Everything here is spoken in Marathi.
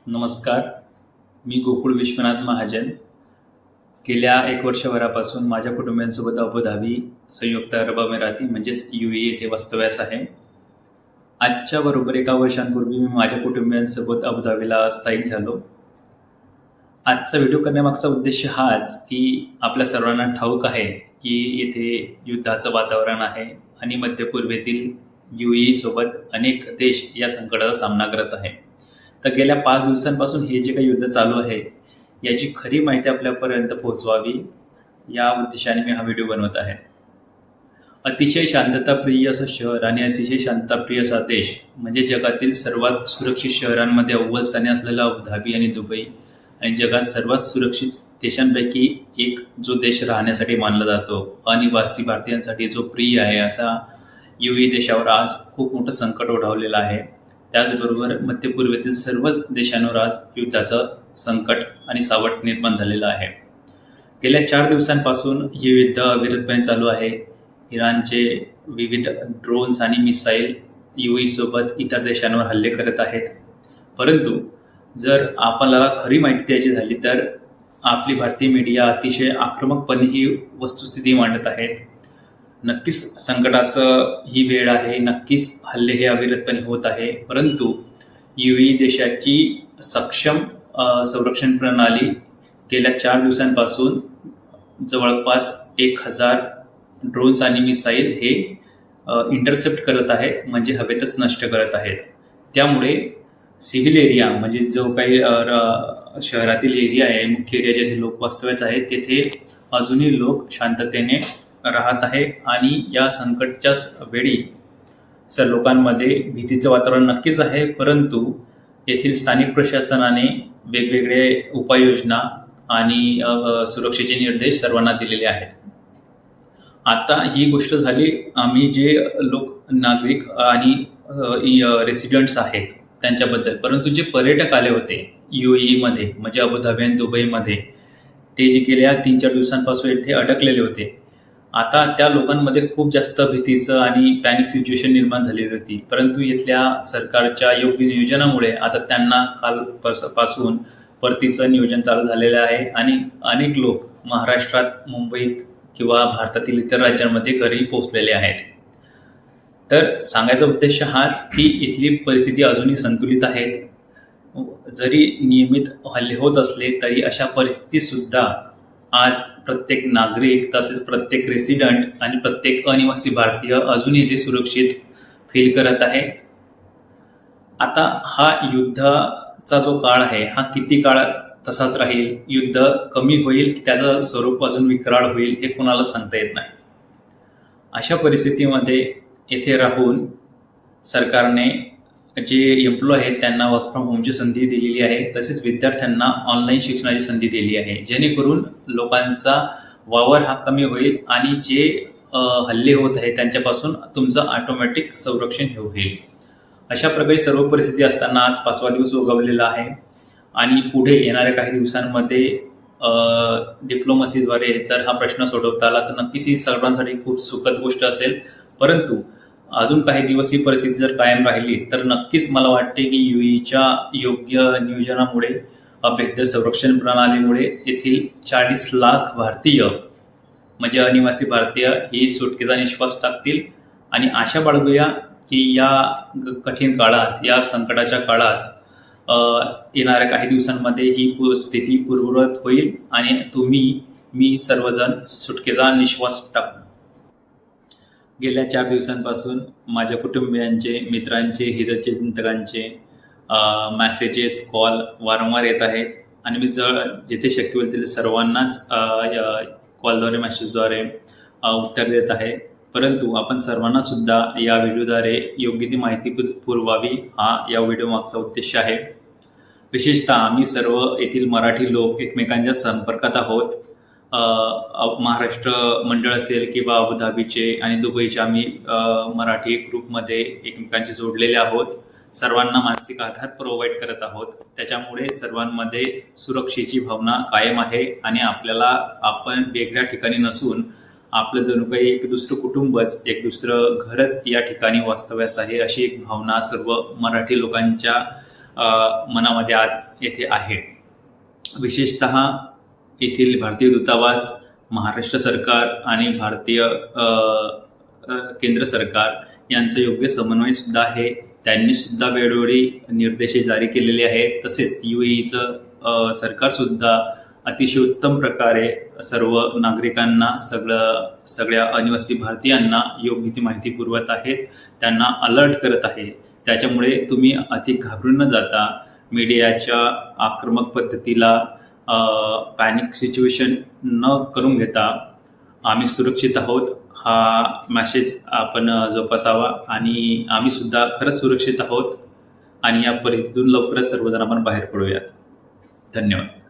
नमस्कार. मी गोकुळ विश्वनाथ महाजन. गेल्या 1 वर्षभरापासून माझ्या कुटुंबियांसोबत अबुधाबी, संयुक्त अरब अमिराती म्हणजेच UAE येथे वास्तव्यास आहे. आजच्या बरोबर 1 वर्षांपूर्वी मी माझ्या कुटुंबियांसोबत अबुधाबीला स्थायिक झालो. आजचा व्हिडिओ करण्यामागचा उद्देश हाच की आपल्या सर्वांना ठाऊक आहे की येथे युद्धाचं वातावरण आहे आणि मध्यपूर्वेतील UAE सोबत अनेक देश या संकटाचा सामना करत आहे. तर गेल्या 5 दिवसांपासून हे जे काही युद्ध चालू आहे याची खरी माहिती आपल्यापर्यंत पोहोचवावी या उद्देशाने मी हा व्हिडिओ बनवत आहे. अतिशय शांतताप्रिय असं शहर आणि अतिशय शांतताप्रिय असा देश म्हणजे जगातील सर्वात सुरक्षित शहरांमध्ये अव्वल स्थानी असलेला अबुधाबी आणि दुबई आणि जगात सर्वात सुरक्षित देशांपैकी एक जो देश राहण्यासाठी मानला जातो, अनिवासी भारतीयांसाठी जो प्रिय आहे असा UAE देशावर आज खूप मोठं संकट ओढावलेलं आहे. त्याचबरोबर मध्यपूर्वेतील सर्वच देशांवर आज युद्धाचं संकट आणि सावट निर्माण झालेलं आहे. गेल्या 4 दिवसांपासून हे युद्ध अविरतपणे चालू आहे. इराणचे विविध ड्रोन्स आणि मिसाईल UAE सोबत इतर देशांवर हल्ले करत आहेत. परंतु जर आपल्याला खरी माहिती द्यायची झाली तर आपली भारतीय मीडिया अतिशय आक्रमकपणे ही वस्तुस्थिती मांडत आहेत. नक्कीच संकटाचं ही वेळ आहे, नक्कीच हल्ले हे अविरतपणे होत आहे. परंतु UAE देशाची सक्षम संरक्षण प्रणाली गेल्या 4 दिवसांपासून जवळपास 1000 ड्रोन्स आणि मिसाईल हे इंटरसेप्ट करत आहेत, म्हणजे हवेतच नष्ट करत आहेत. त्यामुळे सिव्हिल एरिया म्हणजे जो काही शहरातील एरिया आहे, मुख्य एरिया जेथे लोक वास्तव्यास आहेत, तेथे अजूनही लोक शांततेने राहत आहे आणि या संकटच्या वेळी लोकांमध्ये भीतीचं वातावरण नक्कीच आहे. परंतु येथील स्थानिक प्रशासनाने वेगवेगळे उपाययोजना आणि सुरक्षेचे निर्देश सर्वांना दिलेले आहेत. आता ही गोष्ट झाली आम्ही जे लोक नागरिक आणि रेसिडेंट्स आहेत त्यांच्याबद्दल. परंतु जे पर्यटक आले होते UAE मध्ये म्हणजे अबुधाबी आणि दुबईमध्ये, ते जे गेल्या 3-4 दिवसांपासून इथे अडकलेले होते, आता त्या लोकांमध्ये खूप जास्त भीतीचं आणि पॅनिक सिच्युएशन निर्माण झालेली होती. परंतु इथल्या सरकारच्या योग्य नियोजनामुळे आता त्यांना कालपासून परतीचं नियोजन चालू झालेलं आहे आणि अनेक लोक महाराष्ट्रात, मुंबईत किंवा भारतातील इतर राज्यांमध्ये घरी पोहोचलेले आहेत. तर सांगायचा उद्देश हाच की इथली परिस्थिती अजूनही संतुलित आहेत. जरी नियमित हल्ले होत असले तरी अशा परिस्थितीत सुद्धा आज प्रत्येक नागरिक, तसेच प्रत्येक रेसिडेंट आणि प्रत्येक अनिवासी भारतीय अजूनही ते सुरक्षित फील करत आहे. आता हा युद्धाचा जो काळ आहे हा किती काळ तसाच राहील, युद्ध कमी होईल की त्याचं स्वरूप अजून विकराळ होईल हे कोणाला सांगता येत नाही. अशा परिस्थितीमध्ये येथे राहून सरकारने जे एम्प्लॉय आहेत त्यांना वर्क फ्रॉम होमची संधी दिलेली आहे. तसेच विद्यार्थ्यांना ऑनलाईन शिक्षणाची संधी दिली आहे, जेणेकरून लोकांचा वावर हा कमी होईल आणि जे हल्ले होत आहे त्यांच्यापासून तुमचं ऑटोमॅटिक संरक्षण होईल. अशा प्रकारे सर्व परिस्थिती असताना आज 5वा दिवस उगवलेला आहे आणि पुढे येणाऱ्या काही दिवसांमध्ये डिप्लोमसीद्वारे जर हा प्रश्न सोडवता आला तर नक्कीच ही सर्वांसाठी खूप सुखद गोष्ट असेल. परंतु अजून काही दिवस ही परिस्थिती जर कायम राहिली तर नक्कीच मला वाटते की UAEच्या योग्य नियोजनामुळे, बेहतर संरक्षण प्रणालीमुळे येथील 40 लाख भारतीय म्हणजे अनिवासी भारतीय ही सुटकेचा निश्वास टाकतील आणि आशा बाळगूया की या कठीण काळात, या संकटाच्या काळात येणाऱ्या काही दिवसांमध्ये ही स्थिती पूर्ववत होईल आणि मी सर्वजण सुटकेचा निश्वास टाकू. गेल्या 4 दिवसांपासून माझ्या कुटुंबियांचे, मित्रांचे, हितचिंतकांचे मेसेजेस, कॉल वारंवार येत आहेत आणि मी जिथे शक्य होईल तिथे सर्वांनाच कॉलद्वारे, मेसेजद्वारे उत्तर देत आहे. परंतु आपण सर्वांना सुद्धा या व्हिडिओद्वारे योग्य ती माहिती पुरवावी हा या व्हिडिओ मागचा उद्देश आहे. विशेषतः आम्ही सर्व येथील मराठी लोक एकमेकांच्या संपर्कात आहोत. महाराष्ट्र मंडळ असेल किंवा अबुधाबीचे आणि दुबईचे आम्ही मराठी ग्रुपमध्ये एकमेकांशी जोडलेले आहोत. सर्वांना मानसिक आधार प्रोव्हाइड करत आहोत. त्याच्यामुळे सर्वांमध्ये सुरक्षेची भावना कायम आहे आणि आपण वेगळ्या ठिकाणी नसून आपलं जणू काही एक दुसरं कुटुंबच, एक दुसरं घरच या ठिकाणी वास्तव्यास आहे अशी एक भावना सर्व मराठी लोकांच्या मनामध्ये आज येथे आहे. विशेषतः येथील भारतीय दूतावास, महाराष्ट्र सरकार आणि भारतीय केंद्र सरकार यांचं योग्य समन्वय सुद्धा आहे. त्यांनी सुद्धा वेळोवेळी निर्देश जारी केलेले आहेत. तसेच UAEचं सरकारसुद्धा अतिशय उत्तम प्रकारे सर्व नागरिकांना, सगळ्या अनिवासी भारतीयांना योग्य ती माहिती पुरवत आहेत, त्यांना अलर्ट करत आहे. त्याच्यामुळे तुम्ही अति घाबरून न जाता मीडियाच्या आक्रमक पद्धतीला पॅनिक सिच्युएशन न करून घेता आम्ही सुरक्षित आहोत हा मॅसेज आपण जोपासावा आणि आम्ही सुद्धा खरंच सुरक्षित आहोत आणि या परिस्थितीतून लवकरच सर्वजण आपण बाहेर पडूयात. धन्यवाद.